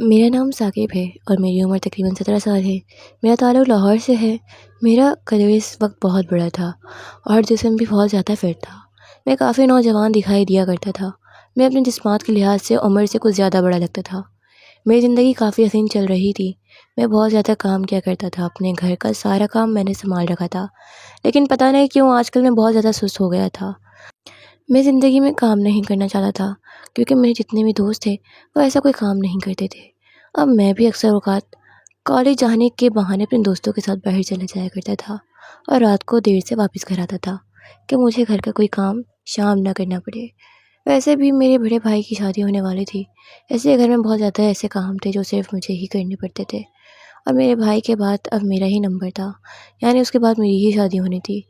میرا نام ثاقب ہے اور میری عمر تقریباً 17 سال ہے۔ میرا تعلق لاہور سے ہے۔ میرا قد اس وقت بہت بڑا تھا اور جسم بھی بہت زیادہ فٹ تھا۔ میں کافی نوجوان دکھائی دیا کرتا تھا۔ میں اپنے جسمات کے لحاظ سے عمر سے کچھ زیادہ بڑا لگتا تھا۔ میری زندگی کافی حسین چل رہی تھی۔ میں بہت زیادہ کام کیا کرتا تھا، اپنے گھر کا سارا کام میں نے سنبھال رکھا تھا، لیکن پتہ نہیں کیوں آج کل میں بہت زیادہ سست ہو گیا تھا۔ میں زندگی میں کام نہیں کرنا چاہتا تھا کیونکہ میرے جتنے بھی دوست تھے وہ ایسا کوئی کام نہیں کرتے تھے۔ اب میں بھی اکثر اوقات کالج جانے کے بہانے اپنے دوستوں کے ساتھ باہر چلا جایا کرتا تھا اور رات کو دیر سے واپس گھر آتا تھا کہ مجھے گھر کا کوئی کام شام نہ کرنا پڑے۔ ویسے بھی میرے بڑے بھائی کی شادی ہونے والی تھی، ایسے گھر میں بہت زیادہ ایسے کام تھے جو صرف مجھے ہی کرنے پڑتے تھے، اور میرے بھائی کے بعد اب میرا ہی نمبر تھا، یعنی اس کے بعد میری ہی شادی ہونی تھی۔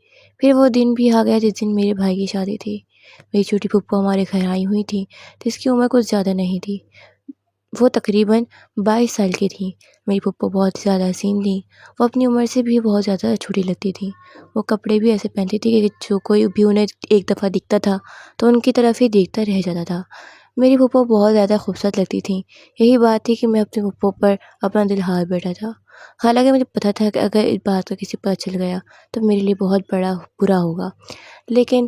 پھر وہ دن بھی آ گیا جس دن میرے بھائی کی شادی تھی۔ میری چھوٹی پھپھو ہمارے گھر آئی ہوئی تھی جس کی عمر کچھ زیادہ نہیں تھی، وہ تقریباً 22 سال کی تھیں۔ میری پھپھو بہت زیادہ حسین تھیں، وہ اپنی عمر سے بھی بہت زیادہ چھوٹی لگتی تھیں۔ وہ کپڑے بھی ایسے پہنتی تھی کہ جو کوئی بھی انہیں ایک دفعہ دکھتا تھا تو ان کی طرف ہی دیکھتا رہ جاتا تھا۔ میری پھپھو بہت زیادہ خوبصورت لگتی تھیں، یہی بات تھی کہ میں اپنی پھپھو پر اپنا دل ہار بیٹھا تھا۔ حالانکہ مجھے پتہ تھا کہ اگر اس بات کا کسی پتہ چل گیا تو میرے لیے بہت بڑا برا ہوگا، لیکن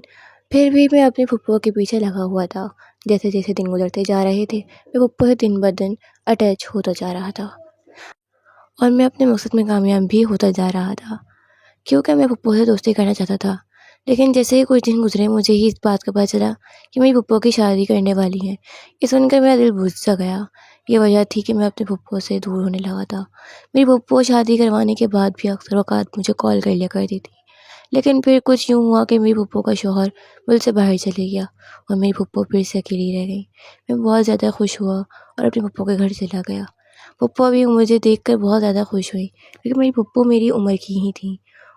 پھر بھی میں اپنی پھپھو کے پیچھے لگا ہوا تھا۔ جیسے جیسے دن گزرتے جا رہے تھے میں پھپھو سے دن بدن اٹیچ ہوتا جا رہا تھا اور میں اپنے مقصد میں کامیاب بھی ہوتا جا رہا تھا، کیونکہ میں پھپھو سے دوستی کرنا چاہتا تھا۔ لیکن جیسے ہی کچھ دن گزرے مجھے ہی اس بات کا پتہ چلا کہ میری پھپھو کی شادی کرنے والی ہے۔ یہ سن کر میرا دل بجھ سا گیا۔ یہ وجہ تھی کہ میں اپنے پھپھو سے دور ہونے لگا تھا۔ میری پھپھو شادی کروانے کے بعد بھی اکثر اوقات مجھے کال کر لیا کرتی تھی، لیکن پھر کچھ یوں ہوا کہ میری پھپھو کا شوہر ملک سے باہر چلے گیا اور میری پھپھو پھر سے اکیلی رہ گئی۔ میں بہت زیادہ خوش ہوا اور اپنی پھپھو کے گھر چلا گیا۔ پھپھو بھی مجھے دیکھ کر بہت زیادہ خوش ہوئی کیونکہ میری پھپھو میری عمر کی ہی تھیں،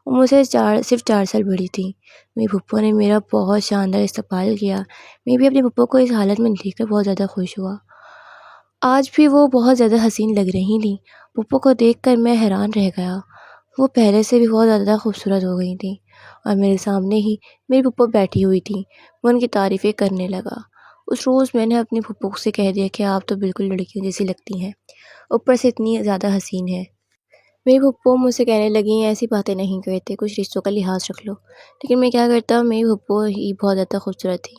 وہ مجھ سے صرف 4 سال بڑی تھیں۔ میری پھپھو نے میرا بہت شاندار استقبال کیا۔ میں بھی اپنی پھپھو کو اس حالت میں دیکھ کر بہت زیادہ خوش ہوا۔ آج بھی وہ بہت زیادہ حسین لگ رہی تھیں۔ پھپھو کو دیکھ کر میں حیران رہ گیا، وہ پہلے سے بھی بہت زیادہ خوبصورت ہو گئی تھیں اور میرے سامنے ہی میری پھپھو بیٹھی ہوئی تھیں۔ میں ان کی تعریفیں کرنے لگا۔ اس روز میں نے اپنی پھپھو سے کہہ دیا کہ آپ تو بالکل لڑکیوں جیسی لگتی ہیں، اوپر سے اتنی زیادہ حسین ہے۔ میری پھپھو مجھ سے کہنے لگیں ایسی باتیں نہیں کرتے، کچھ رشتوں کا لحاظ رکھ لو، لیکن میں کیا کرتا، میری پھپھو ہی بہت زیادہ خوبصورت تھی۔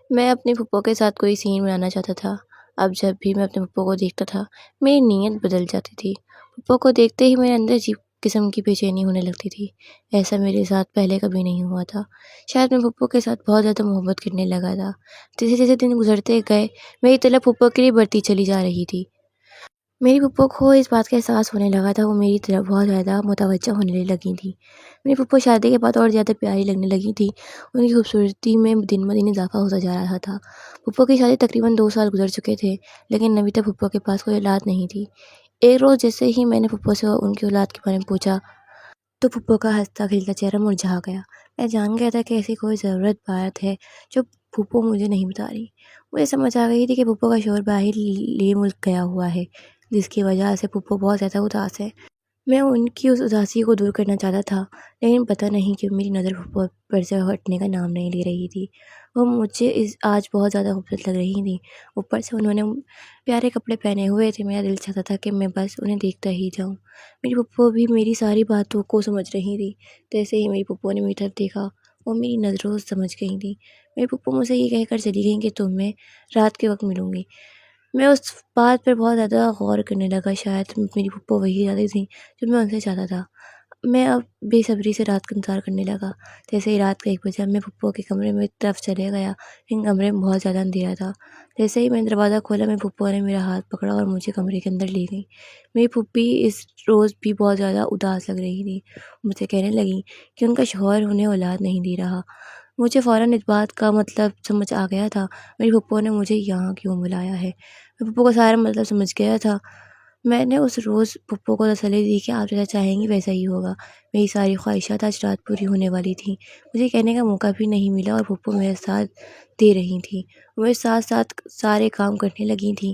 میں اپنی پھپھو کے ساتھ کوئی سین بنانا چاہتا تھا۔ اب جب بھی میں اپنی پھپھو کو دیکھتا تھا میری نیت بدل جاتی تھی۔ پھپھو کو دیکھتے ہی میرے اندر عجیب قسم کی بے چینی ہونے لگتی تھی۔ ایسا میرے ساتھ پہلے کبھی نہیں ہوا تھا۔ شاید میں پھپھو کے ساتھ بہت زیادہ محبت کرنے لگا تھا۔ جیسے جیسے دن گزرتے گئے میری طلب پھپھو کے لیے بڑھتی چلی جا رہی تھی۔ میری پھپھو کو اس بات کا احساس ہونے لگا تھا، وہ میری طرف بہت زیادہ متوجہ ہونے لگی تھیں۔ میری پھپھو شادی کے بعد اور زیادہ پیاری لگنے لگی تھی، ان کی خوبصورتی میں دن بدن اضافہ ہوتا جا رہا تھا۔ پھپھو کی شادی تقریباً 2 سال گزر چکے تھے، لیکن ابھی تک پھپھو کے پاس کوئی اولاد نہیں تھی۔ ایک روز جیسے ہی میں نے پھپھو سے ان کی اولاد کے بارے میں پوچھا تو پھپھو کا ہنستا کھلتا چہرہ مرجھا گیا۔ میں جان گیا تھا کہ ایسی کوئی ضرورت بات ہے جو پھپھو مجھے نہیں بتا رہی۔ مجھے سمجھ آ گئی تھی کہ پھپھو کا شوہر باہر لیے ملک گیا ہوا ہے، جس کی وجہ سے پھپھو بہت زیادہ اداس ہے۔ میں ان کی اس اداسی کو دور کرنا چاہتا تھا، لیکن پتہ نہیں کہ میری نظر پھپھو پر سے ہٹنے کا نام نہیں لے رہی تھی۔ وہ مجھے آج بہت زیادہ خوبصورت لگ رہی تھیں، اوپر سے انہوں نے پیارے کپڑے پہنے ہوئے تھے۔ میرا دل چاہتا تھا کہ میں بس انہیں دیکھتا ہی جاؤں۔ میری پھپھو بھی میری ساری باتوں کو سمجھ رہی تھی۔ جیسے ہی میری پھپھو نے میری طرف دیکھا وہ میری نظروں سے سمجھ گئی تھیں۔ میری پھپھو مجھ سے یہ کہہ کر چلی گئیں کہ تمہیں رات کے وقت ملوں گی۔ میں اس بات پر بہت زیادہ غور کرنے لگا، شاید میری پھپھو وہی جاتی تھیں جو میں ان سے چاہتا تھا۔ میں اب بے صبری سے رات کا انتظار کرنے لگا۔ جیسے ہی رات کا 1 بجا میں پھپھو کے کمرے میں طرف چلے گیا، لیکن کمرے میں بہت زیادہ اندھیرا تھا۔ جیسے ہی میں نے دروازہ کھولا میری پھپھو نے میرا ہاتھ پکڑا اور مجھے کمرے کے اندر لے گئی۔ میری پھوپھی اس روز بھی بہت زیادہ اداس لگ رہی تھی، مجھے کہنے لگیں کہ ان کا شوہر انہیں اولاد نہیں دے رہا۔ مجھے فوراً اس بات کا مطلب سمجھ آ گیا تھا، میری پھپھو نے مجھے یہاں کیوں بلایا ہے۔ میں پھپھو کو سارا مطلب سمجھ گیا تھا۔ میں نے اس روز پھپھو کو تسلی دی کہ آپ جیسا چاہیں گی ویسا ہی ہوگا۔ میری ساری خواہشات آج رات پوری ہونے والی تھیں۔ مجھے کہنے کا موقع بھی نہیں ملا اور پھپھو میرے ساتھ دے رہی تھیں، وہ میرے ساتھ ساتھ سارے کام کرنے لگی تھیں۔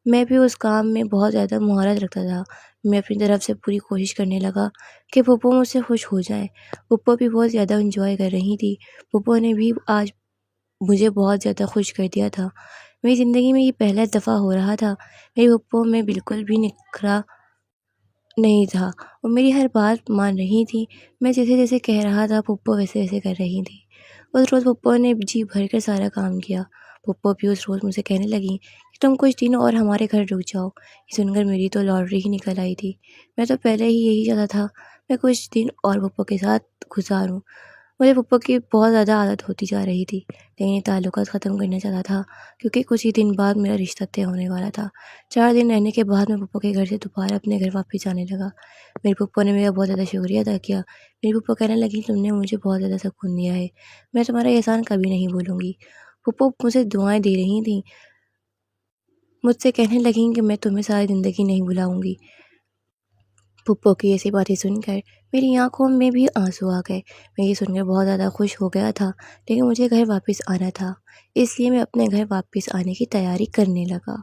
میں بھی اس کام میں بہت زیادہ مہارت رکھتا تھا۔ میں اپنی طرف سے پوری کوشش کرنے لگا کہ پھپھو مجھ سے خوش ہو جائے۔ پھپھو بھی بہت زیادہ انجوائے کر رہی تھی۔ پھپھو نے بھی آج مجھے بہت زیادہ خوش کر دیا تھا۔ میری زندگی میں یہ پہلا دفعہ ہو رہا تھا۔ میری پھپھو میں بالکل بھی نکھرا نہیں تھا، وہ میری ہر بات مان رہی تھی۔ میں جیسے جیسے کہہ رہا تھا پھپھو ویسے ویسے کر رہی تھی۔ اس روز پھپھو نے جی بھر کر سارا کام کیا۔ پھپھو بھی اس روز مجھ سے کہنے لگیں کہ تم کچھ دن اور ہمارے گھر رک جاؤ۔ یہ سن کر میری تو لاٹری ہی نکل آئی تھی۔ میں تو پہلے ہی یہی چاہتا تھا میں کچھ دن اور پھپھو کے ساتھ گزاروں۔ مجھے پھپھو کی بہت زیادہ عادت ہوتی جا رہی تھی، لیکن یہ تعلقات ختم کرنا چاہتا تھا کیونکہ کچھ ہی دن بعد میرا رشتہ طے ہونے والا تھا۔ 4 دن رہنے کے بعد میں پھپھو کے گھر سے دوبارہ اپنے گھر واپس جانے لگا۔ میری پھپھو نے میرا بہت زیادہ شکریہ ادا کیا۔ میری پھپھو کہنے لگی تم نے مجھے بہت زیادہ سکون دیا ہے، میں تمہارا احسان کبھی نہیں بھولوں گی۔ پھپھو مجھے دعائیں دے رہی تھیں، مجھ سے کہنے لگیں کہ میں تمہیں ساری زندگی نہیں بھلاؤں گی۔ پھپھو کی ایسی باتیں سن کر میری آنکھوں میں بھی آنسو آ گئے۔ میں یہ سن کر بہت زیادہ خوش ہو گیا تھا، لیکن مجھے گھر واپس آنا تھا، اس لیے میں اپنے گھر واپس آنے کی تیاری کرنے لگا۔